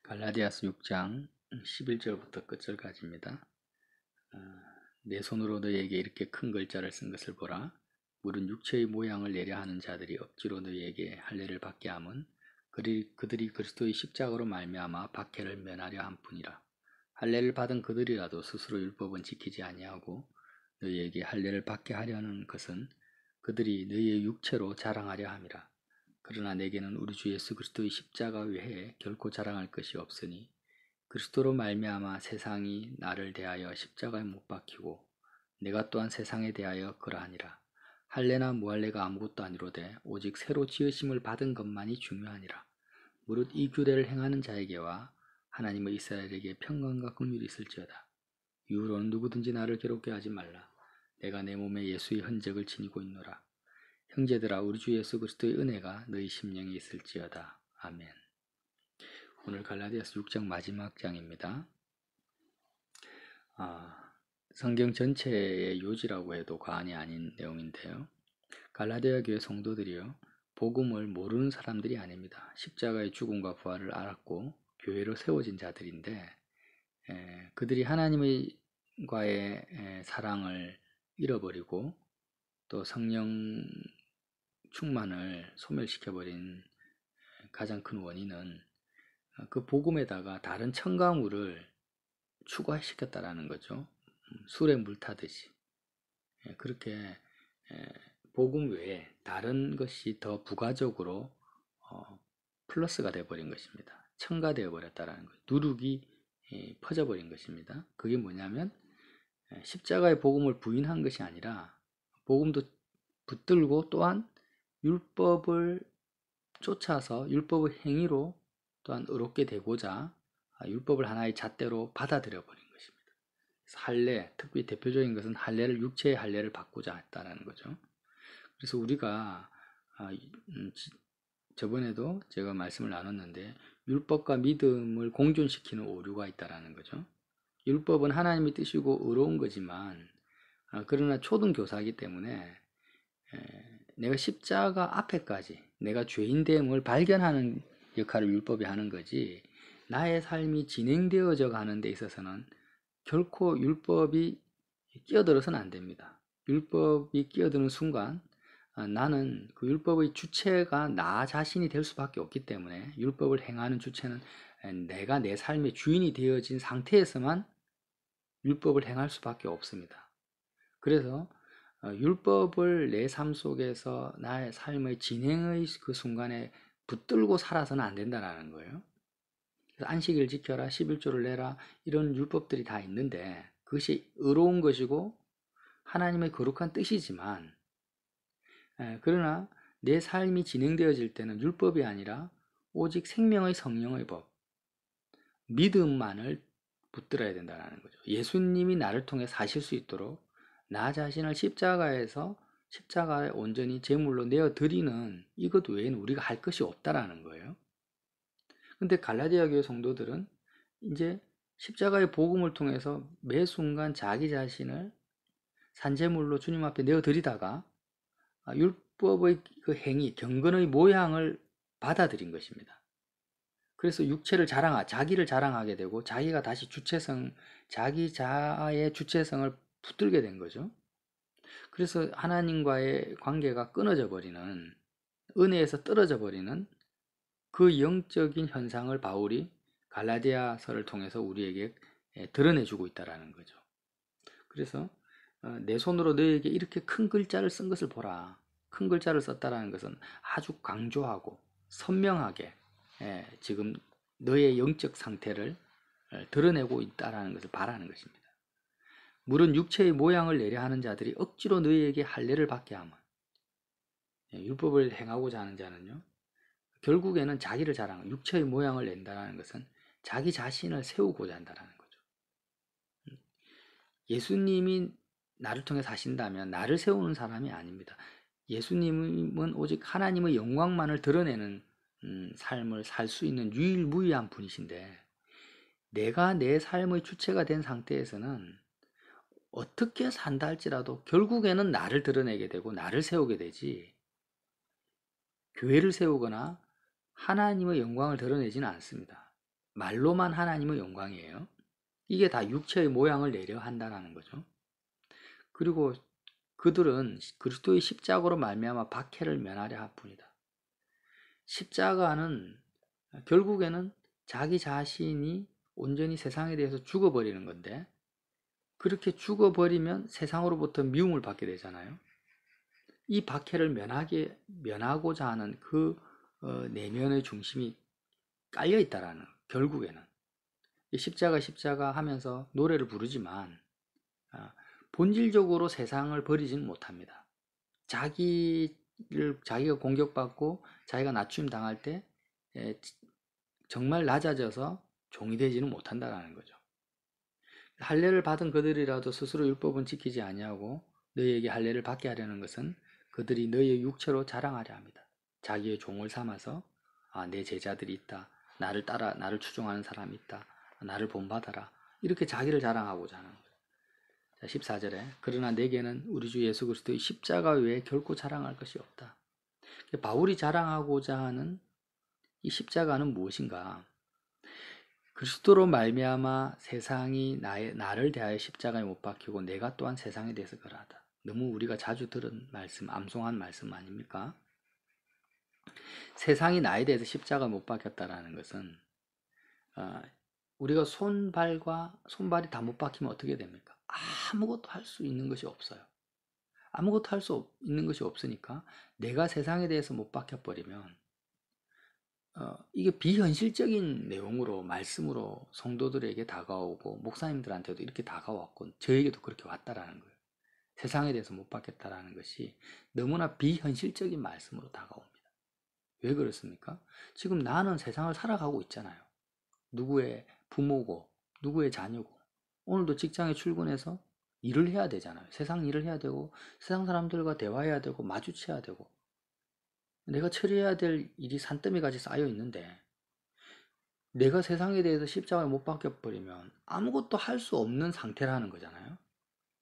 갈라디아서 6장 11절부터 끝절까지입니다. 내 손으로 너희에게 이렇게 큰 글자를 쓴 것을 보라. 물은 육체의 모양을 내려 하는 자들이 억지로 너희에게 할례를 받게 함은 그들이 그리스도의 십자가로 말미암아 박해를 면하려 함뿐이라. 할례를 받은 그들이라도 스스로 율법은 지키지 아니하고 너희에게 할례를 받게 하려는 것은 그들이 너희의 육체로 자랑하려 함이라. 그러나 내게는 우리 주 예수 그리스도의 십자가 외에 결코 자랑할 것이 없으니 그리스도로 말미암아 세상이 나를 대하여 십자가에 못 박히고 내가 또한 세상에 대하여 그러하니라. 할례나 무할례가 아무것도 아니로되 오직 새로 지으심을 받은 것만이 중요하니라. 무릇 이 규례를 행하는 자에게와 하나님의 이스라엘에게 평강과 긍휼이 있을지어다. 이후로는 누구든지 나를 괴롭게 하지 말라. 내가 내 몸에 예수의 흔적을 지니고 있노라. 형제들아, 우리 주 예수 그리스도의 은혜가 너희 심령에 있을지어다. 아멘. 오늘 갈라디아서 6장 마지막 장입니다. 성경 전체의 요지라고 해도 과언이 아닌 내용인데요. 갈라디아 교회 성도들이요, 복음을 모르는 사람들이 아닙니다. 십자가의 죽음과 부활을 알았고 교회로 세워진 자들인데 그들이 하나님과의 사랑을 잃어버리고 또 성령 충만을 소멸시켜버린 가장 큰 원인은 그 복음에다가 다른 첨가물을 추가시켰다라는 거죠. 술에 물 타듯이. 그렇게 복음 외에 다른 것이 더 부가적으로 플러스가 되어버린 것입니다. 첨가되어 버렸다라는 것. 누룩이 퍼져버린 것입니다. 그게 뭐냐면 십자가의 복음을 부인한 것이 아니라 복음도 붙들고 또한 율법을 쫓아서 율법의 행위로 또한 의롭게 되고자 율법을 하나의 잣대로 받아들여 버린 것입니다. 그래서 할례, 특히 대표적인 것은 할례를 육체의 할례를 받고자 했다는 거죠. 그래서 우리가 저번에도 제가 말씀을 나눴는데 율법과 믿음을 공존시키는 오류가 있다는 거죠. 율법은 하나님의 뜻이고 의로운 거지만 그러나 초등교사이기 때문에 내가 십자가 앞에까지 내가 죄인됨을 발견하는 역할을 율법이 하는 거지, 나의 삶이 진행되어져 가는 데 있어서는 결코 율법이 끼어들어서는 안 됩니다. 율법이 끼어드는 순간 나는 그 율법의 주체가 나 자신이 될 수밖에 없기 때문에 율법을 행하는 주체는 내가 내 삶의 주인이 되어진 상태에서만 율법을 행할 수밖에 없습니다. 그래서 율법을 내 삶 속에서 나의 삶의 진행의 그 순간에 붙들고 살아서는 안 된다는 거예요. 그래서 안식일 지켜라, 11조를 내라, 이런 율법들이 다 있는데 그것이 의로운 것이고 하나님의 거룩한 뜻이지만 그러나 내 삶이 진행되어질 때는 율법이 아니라 오직 생명의 성령의 법, 믿음만을 붙들어야 된다는 거죠. 예수님이 나를 통해 사실 수 있도록 나 자신을 십자가에 온전히 제물로 내어드리는 이것 외에는 우리가 할 것이 없다라는 거예요. 근데 갈라디아 교회 성도들은 이제 십자가의 복음을 통해서 매 순간 자기 자신을 산제물로 주님 앞에 내어드리다가 율법의 그 행위, 경건의 모양을 받아들인 것입니다. 그래서 자기를 자랑하게 되고 자기가 다시 자기 자아의 주체성을 붙들게 된 거죠. 그래서 하나님과의 관계가 끊어져 버리는, 은혜에서 떨어져 버리는 그 영적인 현상을 바울이 갈라디아서를 통해서 우리에게 드러내주고 있다는 거죠. 그래서 내 손으로 너에게 이렇게 큰 글자를 쓴 것을 보라. 큰 글자를 썼다는 것은 아주 강조하고 선명하게 지금 너의 영적 상태를 드러내고 있다는 것을 바라는 것입니다. 물은 육체의 모양을 내려 하는 자들이 억지로 너희에게 할례를 받게 하면, 율법을 행하고자 하는 자는요, 결국에는 자기를 육체의 모양을 낸다는 것은 자기 자신을 세우고자 한다는 거죠. 예수님이 나를 통해 사신다면 나를 세우는 사람이 아닙니다. 예수님은 오직 하나님의 영광만을 드러내는 삶을 살 수 있는 유일무이한 분이신데, 내가 내 삶의 주체가 된 상태에서는 어떻게 산다 할지라도 결국에는 나를 드러내게 되고 나를 세우게 되지, 교회를 세우거나 하나님의 영광을 드러내지는 않습니다. 말로만 하나님의 영광이에요. 이게 다 육체의 모양을 내려 한다는 거죠. 그리고 그들은 그리스도의 십자가로 말미암아 박해를 면하려 할 뿐이다. 십자가는 결국에는 자기 자신이 온전히 세상에 대해서 죽어버리는 건데, 그렇게 죽어버리면 세상으로부터 미움을 받게 되잖아요. 이 박해를 면하고자 하는 그 내면의 중심이 깔려 있다라는, 결국에는 십자가 하면서 노래를 부르지만 본질적으로 세상을 버리지는 못합니다. 자기가 공격받고 자기가 낮춤 당할 때 정말 낮아져서 종이 되지는 못한다라는 거죠. 할례를 받은 그들이라도 스스로 율법은 지키지 아니하고 너희에게 할례를 받게 하려는 것은 그들이 너희의 육체로 자랑하려 합니다. 자기의 종을 삼아서 내 제자들이 있다, 나를 추종하는 사람이 있다, 나를 본받아라, 이렇게 자기를 자랑하고자 하는 거예요. 14절에 그러나 내게는 우리 주 예수 그리스도의 십자가 외에 결코 자랑할 것이 없다. 바울이 자랑하고자 하는 이 십자가는 무엇인가? 그리스도로 말미암아 세상이 나를 대하여 십자가에 못 박히고 내가 또한 세상에 대해서 그러하다. 너무 우리가 자주 들은 말씀, 암송한 말씀 아닙니까? 세상이 나에 대해서 십자가에 못 박혔다라는 것은 우리가 손발이 다 못 박히면 어떻게 됩니까? 아무것도 할 수 있는 것이 없어요. 아무것도 할 수 있는 것이 없으니까 내가 세상에 대해서 못 박혀버리면 이게 비현실적인 내용으로, 말씀으로 성도들에게 다가오고 목사님들한테도 이렇게 다가왔고 저에게도 그렇게 왔다라는 거예요. 세상에 대해서 못 받겠다라는 것이 너무나 비현실적인 말씀으로 다가옵니다. 왜 그렇습니까? 지금 나는 세상을 살아가고 있잖아요. 누구의 부모고 누구의 자녀고 오늘도 직장에 출근해서 일을 해야 되잖아요. 세상 일을 해야 되고 세상 사람들과 대화해야 되고 마주쳐야 되고 내가 처리해야 될 일이 산더미같이 쌓여 있는데 내가 세상에 대해서 십자가에 못 박혀버리면 아무것도 할 수 없는 상태라는 거잖아요.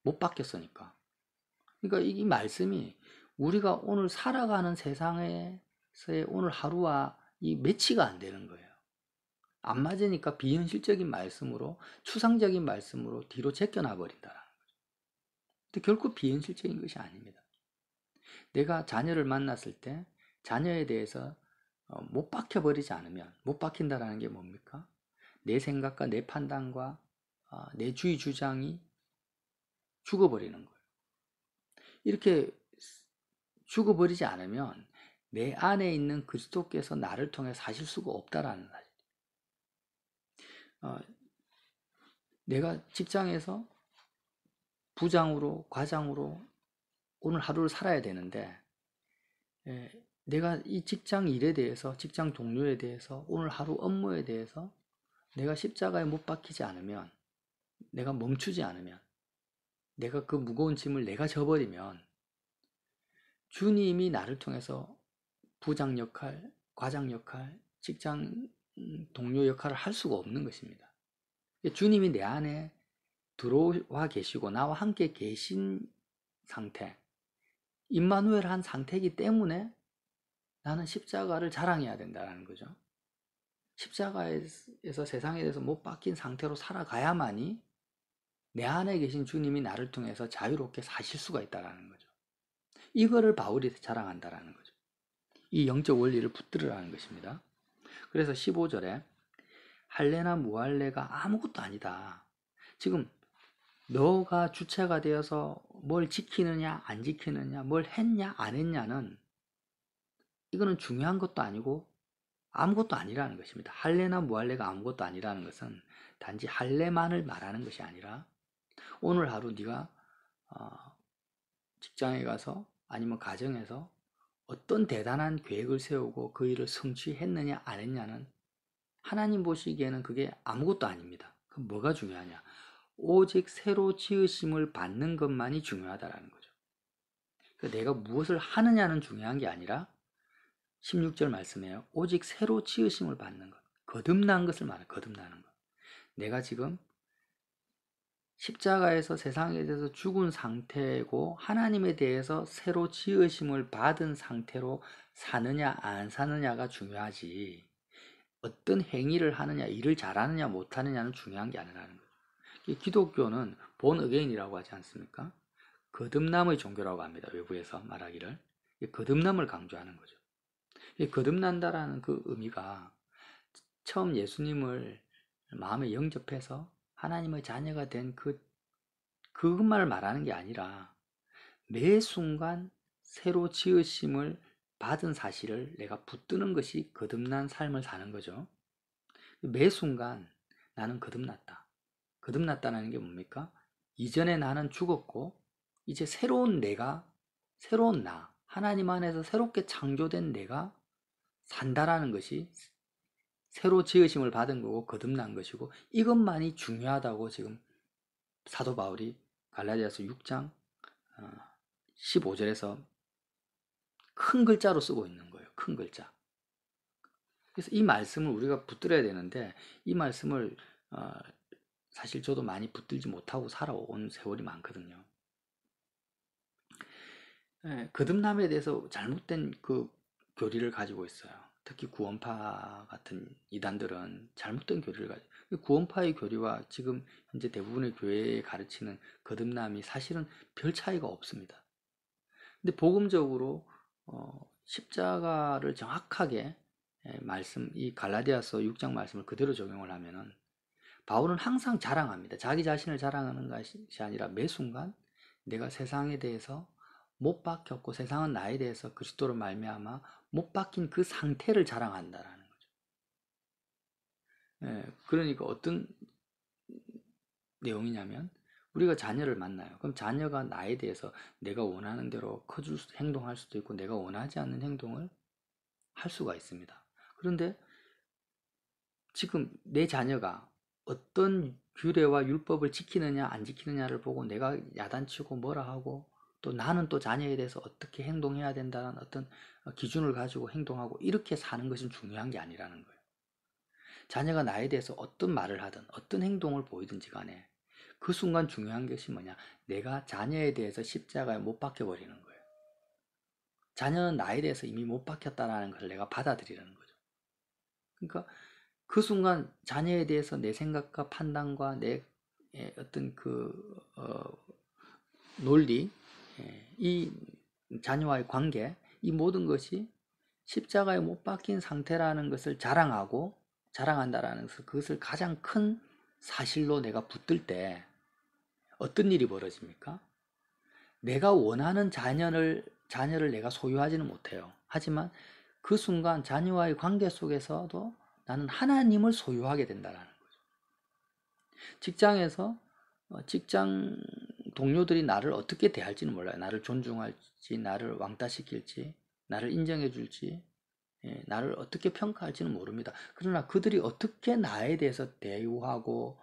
못 박혔으니까. 그러니까 이 말씀이 우리가 오늘 살아가는 세상에서의 오늘 하루와 이 매치가 안 되는 거예요. 안 맞으니까 비현실적인 말씀으로, 추상적인 말씀으로 뒤로 제껴놔 버린다는 거죠. 근데 결코 비현실적인 것이 아닙니다. 내가 자녀를 만났을 때 자녀에 대해서 못 박혀버리지 않으면, 못 박힌다라는 게 뭡니까? 내 생각과 내 판단과 내 주의 주장이 죽어버리는 거예요. 이렇게 죽어버리지 않으면 내 안에 있는 그리스도께서 나를 통해 사실 수가 없다라는 사실. 내가 직장에서 부장으로, 과장으로 오늘 하루를 살아야 되는데 내가 이 직장 일에 대해서, 직장 동료에 대해서, 오늘 하루 업무에 대해서 내가 십자가에 못 박히지 않으면, 내가 멈추지 않으면, 내가 그 무거운 짐을 내가 져버리면 주님이 나를 통해서 부장 역할, 과장 역할, 직장 동료 역할을 할 수가 없는 것입니다. 주님이 내 안에 들어와 계시고 나와 함께 계신 상태, 임마누엘 한 상태이기 때문에 나는 십자가를 자랑해야 된다는 거죠. 십자가에서 세상에 대해서 못 박힌 상태로 살아가야만이 내 안에 계신 주님이 나를 통해서 자유롭게 사실 수가 있다는 거죠. 이거를 바울이 자랑한다는 거죠. 이 영적 원리를 붙들으라는 것입니다. 그래서 15절에 할례나 무할례가 아무것도 아니다. 지금 너가 주체가 되어서 뭘 지키느냐 안 지키느냐, 뭘 했냐 안 했냐는 이거는 중요한 것도 아니고 아무것도 아니라는 것입니다. 할례나 무할례가 아무것도 아니라는 것은 단지 할례만을 말하는 것이 아니라 오늘 하루 네가 직장에 가서 아니면 가정에서 어떤 대단한 계획을 세우고 그 일을 성취했느냐 안 했냐는 하나님 보시기에는 그게 아무것도 아닙니다. 그럼 뭐가 중요하냐? 오직 새로 지으심을 받는 것만이 중요하다는 거죠. 그러니까 내가 무엇을 하느냐는 중요한 게 아니라 16절 말씀에요. 오직 새로 지으심을 받는 것. 거듭난 것을 말해요. 거듭나는 것. 내가 지금 십자가에서 세상에 대해서 죽은 상태고 하나님에 대해서 새로 지으심을 받은 상태로 사느냐 안 사느냐가 중요하지. 어떤 행위를 하느냐, 일을 잘하느냐 못하느냐는 중요한 게 아니라는 거죠. 기독교는 본 어게인이라고 하지 않습니까? 거듭남의 종교라고 합니다. 외부에서 말하기를. 거듭남을 강조하는 거죠. 거듭난다라는 그 의미가 처음 예수님을 마음에 영접해서 하나님의 자녀가 된 그것만을 말하는 게 아니라 매 순간 새로 지으심을 받은 사실을 내가 붙드는 것이 거듭난 삶을 사는 거죠. 매 순간 나는 거듭났다. 거듭났다는 게 뭡니까? 이전에 나는 죽었고 이제 새로운 내가, 새로운 나, 하나님 안에서 새롭게 창조된 내가 산다라는 것이 새로 지으심을 받은 거고 거듭난 것이고, 이것만이 중요하다고 지금 사도 바울이 갈라디아서 6장 15절에서 큰 글자로 쓰고 있는 거예요. 큰 글자. 그래서 이 말씀을 우리가 붙들어야 되는데, 이 말씀을 사실 저도 많이 붙들지 못하고 살아온 세월이 많거든요. 거듭남에 대해서 잘못된 그 교리를 가지고 있어요. 특히 구원파 같은 이단들은 잘못된 교리를 가지고, 구원파의 교리와 지금 현재 대부분의 교회에 가르치는 거듭남이 사실은 별 차이가 없습니다. 근데 복음적으로 십자가를 정확하게 이 갈라디아서 6장 말씀을 그대로 적용을 하면은, 바울은 항상 자랑합니다. 자기 자신을 자랑하는 것이 아니라 매 순간 내가 세상에 대해서 못 박혔고 세상은 나에 대해서 그리스도로 말미암아 못 박힌 그 상태를 자랑한다라는 거죠. 그러니까 어떤 내용이냐면, 우리가 자녀를 만나요. 그럼 자녀가 나에 대해서 내가 원하는 대로 행동할 수도 있고 내가 원하지 않는 행동을 할 수가 있습니다. 그런데 지금 내 자녀가 어떤 규례와 율법을 지키느냐 안 지키느냐를 보고 내가 야단치고 뭐라 하고, 또 나는 또 자녀에 대해서 어떻게 행동해야 된다는 어떤 기준을 가지고 행동하고, 이렇게 사는 것은 중요한 게 아니라는 거예요. 자녀가 나에 대해서 어떤 말을 하든 어떤 행동을 보이든지 간에 그 순간 중요한 것이 뭐냐, 내가 자녀에 대해서 십자가에 못 박혀버리는 거예요. 자녀는 나에 대해서 이미 못 박혔다는 것을 내가 받아들이는 거죠. 그러니까 그 순간 자녀에 대해서 내 생각과 판단과 내 어떤 논리, 이 자녀와의 관계, 이 모든 것이 십자가에 못 박힌 상태라는 것을 자랑한다라는 것을, 그것을 가장 큰 사실로 내가 붙들 때 어떤 일이 벌어집니까? 내가 원하는 자녀를 내가 소유하지는 못해요. 하지만 그 순간 자녀와의 관계 속에서도 나는 하나님을 소유하게 된다는 거죠. 직장에서 직장 동료들이 나를 어떻게 대할지는 몰라요. 나를 존중할지, 나를 왕따시킬지, 나를 인정해줄지, 나를 어떻게 평가할지는 모릅니다. 그러나 그들이 어떻게 나에 대해서 대우하고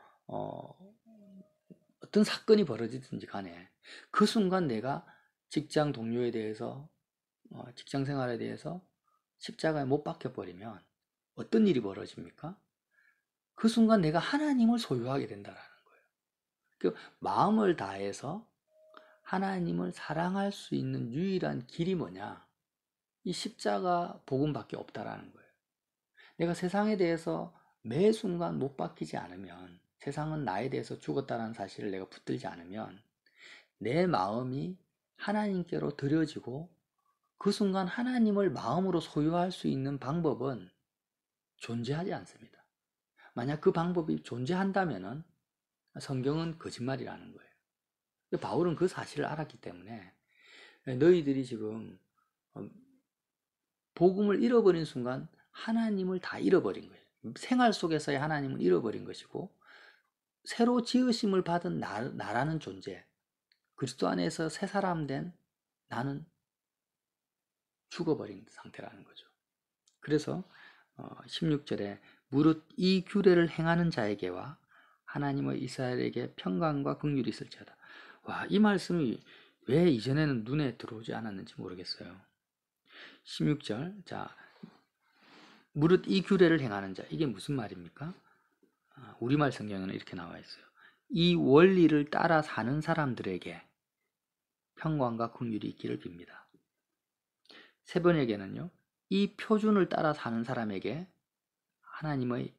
어떤 사건이 벌어지든지 간에 그 순간 내가 직장 동료에 대해서, 직장 생활에 대해서 십자가에 못 박혀버리면 어떤 일이 벌어집니까? 그 순간 내가 하나님을 소유하게 된다는 거예요. 그 마음을 다해서 하나님을 사랑할 수 있는 유일한 길이 뭐냐? 이 십자가 복음밖에 없다라는 거예요. 내가 세상에 대해서 매 순간 못 박히지 않으면, 세상은 나에 대해서 죽었다는 사실을 내가 붙들지 않으면 내 마음이 하나님께로 드려지고 그 순간 하나님을 마음으로 소유할 수 있는 방법은 존재하지 않습니다. 만약 그 방법이 존재한다면 성경은 거짓말이라는 거예요. 바울은 그 사실을 알았기 때문에, 너희들이 지금 복음을 잃어버린 순간 하나님을 다 잃어버린 거예요. 생활 속에서의 하나님을 잃어버린 것이고, 새로 지으심을 받은 나라는 존재, 그리스도 안에서 새 사람 된 나는 죽어버린 상태라는 거죠. 그래서 16절에 무릇 이 규례를 행하는 자에게와 하나님의 이스라엘에게 평강과 긍휼이 있을지어다. 와, 이 말씀이 왜 이전에는 눈에 들어오지 않았는지 모르겠어요. 16절, 자, 무릇 이 규례를 행하는 자, 이게 무슨 말입니까? 우리말 성경에는 이렇게 나와 있어요. 이 원리를 따라 사는 사람들에게 평강과 긍휼이 있기를 빕니다. 세 번역에는요, 이 표준을 따라 사는 사람에게 하나님의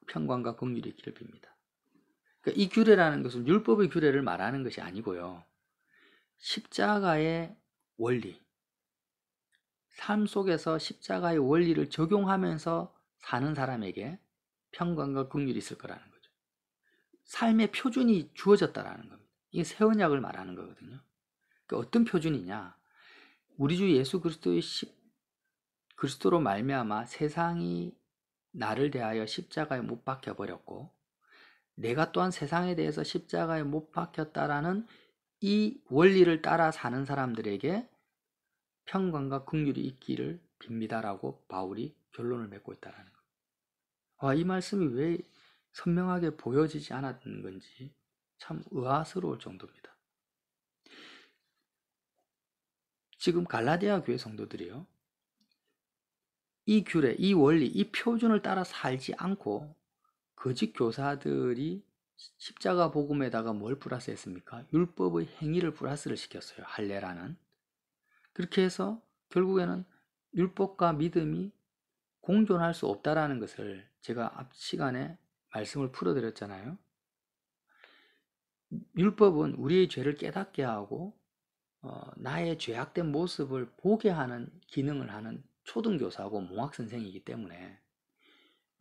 평강과 긍휼이 있기를 빕니다. 그러니까 이 규례라는 것은 율법의 규례를 말하는 것이 아니고요. 십자가의 원리, 삶 속에서 십자가의 원리를 적용하면서 사는 사람에게 평강과 긍휼이 있을 거라는 거죠. 삶의 표준이 주어졌다라는 겁니다. 이게 새 언약을 말하는 거거든요. 그러니까 어떤 표준이냐? 우리 주 예수 그리스도로 말미암아 세상이 나를 대하여 십자가에 못 박혀 버렸고, 내가 또한 세상에 대해서 십자가에 못 박혔다라는 이 원리를 따라 사는 사람들에게 평강과 긍휼이 있기를 빕니다라고 바울이 결론을 맺고 있다는 거. 이 말씀이 왜 선명하게 보여지지 않았는 건지 참 의아스러울 정도입니다. 지금 갈라디아 교회 성도들이요, 이 규례, 이 원리, 이 표준을 따라 살지 않고 거짓 교사들이 십자가 복음에다가 뭘 플러스했습니까? 율법의 행위를 플러스를 시켰어요. 할례라는. 그렇게 해서 결국에는 율법과 믿음이 공존할 수 없다라는 것을 제가 앞 시간에 말씀을 풀어드렸잖아요. 율법은 우리의 죄를 깨닫게 하고 나의 죄악된 모습을 보게 하는 기능을 하는 초등교사하고 몽학선생이기 때문에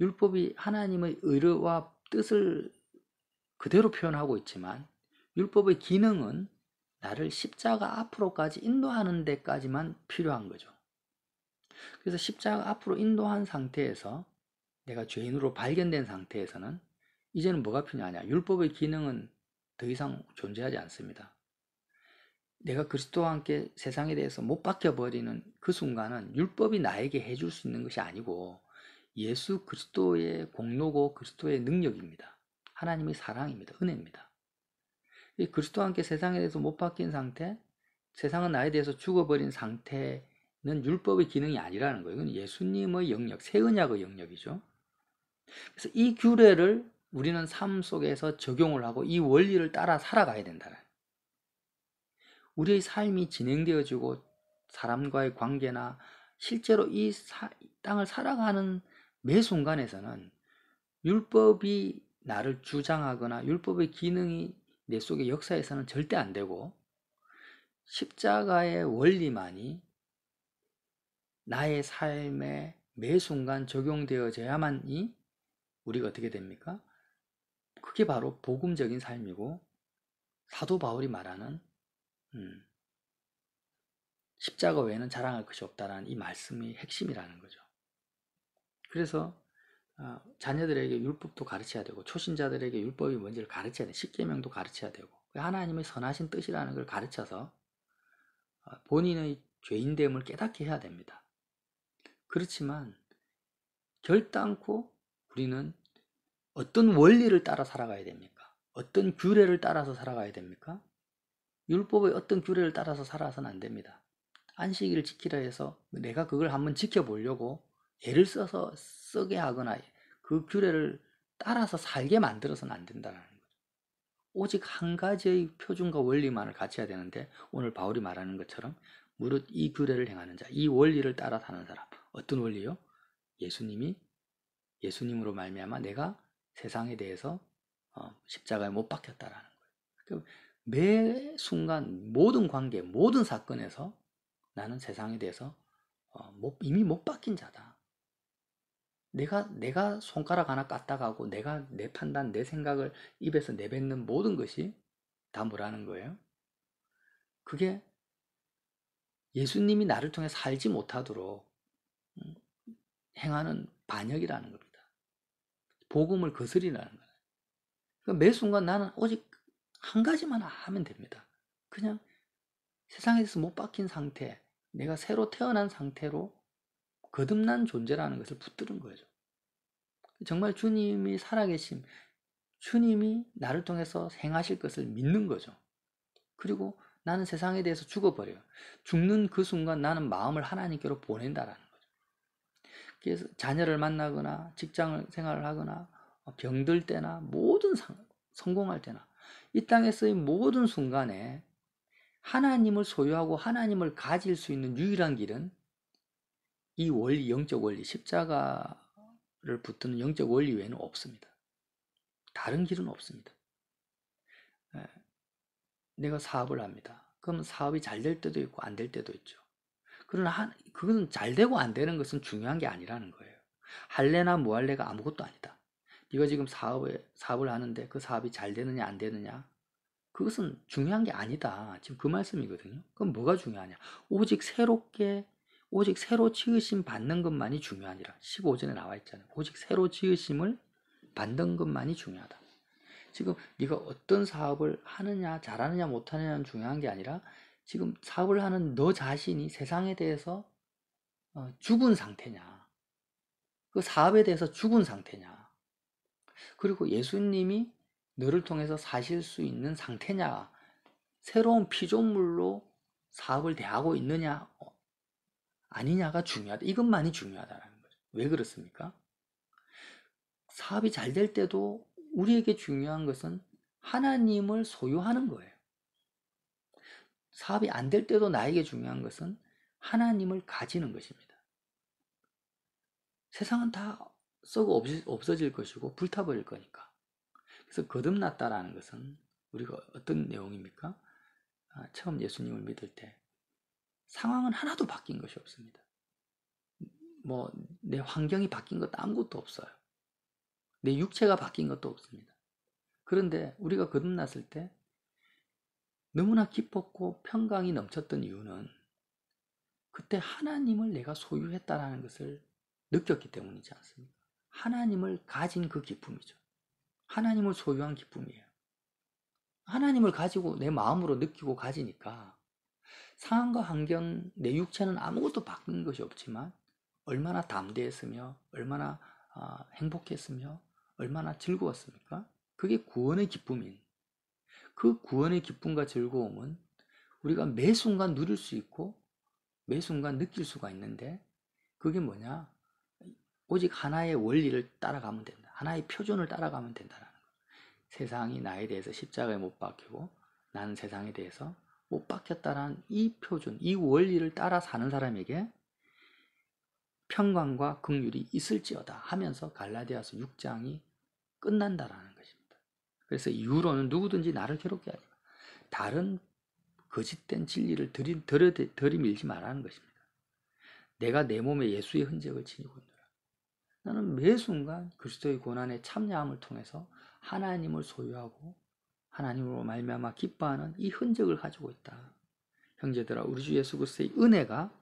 율법이 하나님의 의로와 뜻을 그대로 표현하고 있지만 율법의 기능은 나를 십자가 앞으로까지 인도하는 데까지만 필요한 거죠. 그래서 십자가 앞으로 인도한 상태에서 내가 죄인으로 발견된 상태에서는 이제는 뭐가 필요하냐? 율법의 기능은 더 이상 존재하지 않습니다. 내가 그리스도와 함께 세상에 대해서 못 박혀버리는 그 순간은 율법이 나에게 해줄 수 있는 것이 아니고 예수 그리스도의 공로고 그리스도의 능력입니다. 하나님의 사랑입니다. 은혜입니다. 이 그리스도와 함께 세상에 대해서 못 박힌 상태, 세상은 나에 대해서 죽어버린 상태는 율법의 기능이 아니라는 거예요. 이건 예수님의 영역, 새 언약의 영역이죠. 그래서 이 규례를 우리는 삶 속에서 적용을 하고 이 원리를 따라 살아가야 된다는, 우리의 삶이 진행되어지고 사람과의 관계나 실제로 이 땅을 살아가는 매 순간에서는 율법이 나를 주장하거나 율법의 기능이 내 속의 역사에서는 절대 안 되고 십자가의 원리만이 나의 삶에 매 순간 적용되어져야만이 우리가 어떻게 됩니까? 그게 바로 복음적인 삶이고 사도 바울이 말하는 십자가 외에는 자랑할 것이 없다라는 이 말씀이 핵심이라는 거죠. 그래서 자녀들에게 율법도 가르쳐야 되고 초신자들에게 율법이 뭔지를 가르쳐야 돼. 십계명도 가르쳐야 되고 하나님의 선하신 뜻이라는 걸 가르쳐서 본인의 죄인됨을 깨닫게 해야 됩니다. 그렇지만 결단코 우리는 어떤 원리를 따라 살아가야 됩니까? 어떤 규례를 따라서 살아가야 됩니까? 율법의 어떤 규례를 따라서 살아서는 안 됩니다. 안식일을 지키라 해서 내가 그걸 한번 지켜보려고 애를 써서 쓰게 하거나 그 규례를 따라서 살게 만들어서는 안 된다는 거죠. 오직 한 가지의 표준과 원리만을 갖춰야 되는데 오늘 바울이 말하는 것처럼 무릇 이 규례를 행하는 자, 이 원리를 따라 사는 사람. 어떤 원리요? 예수님으로 말미암아 내가 세상에 대해서 십자가에 못 박혔다라는 거예요. 매 순간 모든 관계, 모든 사건에서 나는 세상에 대해서 이미 못 박힌 자다. 내가 손가락 하나 까딱하고 내가 내 판단, 내 생각을 입에서 내뱉는 모든 것이 다 뭐라는 거예요? 그게 예수님이 나를 통해 살지 못하도록 행하는 반역이라는 겁니다. 복음을 거스리라는 거예요. 그러니까 매 순간 나는 오직 한 가지만 하면 됩니다. 그냥 세상에서 못 박힌 상태, 내가 새로 태어난 상태로 거듭난 존재라는 것을 붙드는 거죠. 정말 주님이 살아계심, 주님이 나를 통해서 행하실 것을 믿는 거죠. 그리고 나는 세상에 대해서 죽어버려요. 죽는 그 순간 나는 마음을 하나님께로 보낸다라는 거죠. 그래서 자녀를 만나거나 직장 생활을 하거나 병들 때나 모든 성공할 때나 이 땅에서의 모든 순간에 하나님을 소유하고 하나님을 가질 수 있는 유일한 길은 이 원리, 영적 원리, 십자가의 붙드는 영적 원리 외에는 없습니다. 다른 길은 없습니다. 예, 내가 사업을 합니다. 그럼 사업이 잘 될 때도 있고 안 될 때도 있죠. 그러나 그건 잘 되고 안 되는 것은 중요한 게 아니라는 거예요. 할래나 뭐 할래가 아무것도 아니다. 네가 지금 사업을 하는데 그 사업이 잘 되느냐 안 되느냐, 그것은 중요한 게 아니다. 지금 그 말씀이거든요. 그럼 뭐가 중요하냐? 오직 새로 지으심 받는 것만이 중요하니라. 15절에 나와 있잖아요. 오직 새로 지으심을 받는 것만이 중요하다. 지금 네가 어떤 사업을 하느냐, 잘하느냐, 못하느냐는 중요한 게 아니라 지금 사업을 하는 너 자신이 세상에 대해서 죽은 상태냐, 그 사업에 대해서 죽은 상태냐, 그리고 예수님이 너를 통해서 사실 수 있는 상태냐, 새로운 피조물로 사업을 대하고 있느냐 아니냐가 중요하다. 이것만이 중요하다는 거죠. 왜 그렇습니까? 사업이 잘 될 때도 우리에게 중요한 것은 하나님을 소유하는 거예요. 사업이 안 될 때도 나에게 중요한 것은 하나님을 가지는 것입니다. 세상은 다 썩어 없어질 것이고 불타버릴 거니까. 그래서 거듭났다라는 것은 우리가 어떤 내용입니까? 처음 예수님을 믿을 때 상황은 하나도 바뀐 것이 없습니다. 뭐 내 환경이 바뀐 것도 아무것도 없어요. 내 육체가 바뀐 것도 없습니다. 그런데 우리가 거듭났을 때 너무나 기뻤고 평강이 넘쳤던 이유는 그때 하나님을 내가 소유했다라는 것을 느꼈기 때문이지 않습니까? 하나님을 가진 그 기쁨이죠. 하나님을 소유한 기쁨이에요. 하나님을 가지고 내 마음으로 느끼고 가지니까 상황과 환경, 내 육체는 아무것도 바뀐 것이 없지만 얼마나 담대했으며 얼마나 행복했으며 얼마나 즐거웠습니까? 그게 구원의 기쁨인, 그 구원의 기쁨과 즐거움은 우리가 매 순간 누릴 수 있고 매 순간 느낄 수가 있는데, 그게 뭐냐? 오직 하나의 원리를 따라가면 된다. 하나의 표준을 따라가면 된다는 거. 세상이 나에 대해서 십자가에 못 박히고 나는 세상에 대해서 못 박혔다라는 이 표준, 이 원리를 따라 사는 사람에게 평강과 긍휼이 있을지어다 하면서 갈라디아서 6장이 끝난다라는 것입니다. 그래서 이후로는 누구든지 나를 괴롭게 하지 마. 다른 거짓된 진리를 들이밀지 말라는 것입니다. 내가 내 몸에 예수의 흔적을 지니고 있노라. 나는 매 순간 그리스도의 고난에 참여함을 통해서 하나님을 소유하고 하나님으로 말미암아 기뻐하는 이 흔적을 가지고 있다. 형제들아, 우리 주 예수 그리스도의 은혜가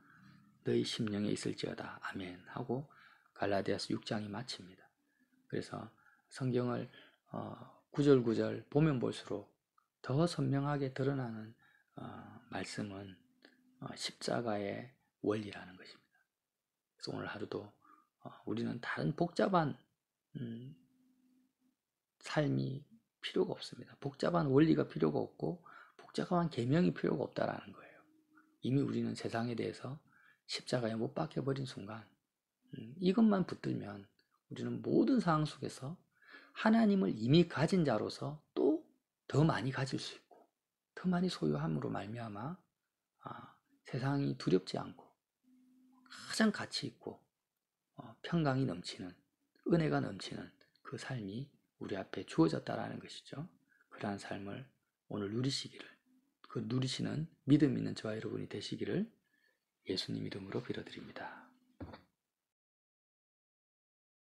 너희 심령에 있을지어다. 아멘 하고 갈라디아서 6장이 마칩니다. 그래서 성경을 구절구절 보면 볼수록 더 선명하게 드러나는 말씀은 십자가의 원리라는 것입니다. 그래서 오늘 하루도 우리는 다른 복잡한 삶이 필요가 없습니다. 복잡한 원리가 필요가 없고 복잡한 계명이 필요가 없다라는 거예요. 이미 우리는 세상에 대해서 십자가에 못 박혀버린 순간 이것만 붙들면 우리는 모든 상황 속에서 하나님을 이미 가진 자로서 또 더 많이 가질 수 있고 더 많이 소유함으로 말미암아 세상이 두렵지 않고 가장 가치 있고 평강이 넘치는, 은혜가 넘치는 그 삶이 우리 앞에 주어졌다라는 것이죠. 그러한 삶을 오늘 누리시기를, 그 누리시는 믿음 있는 저와 여러분이 되시기를 예수님 이름으로 빌어드립니다.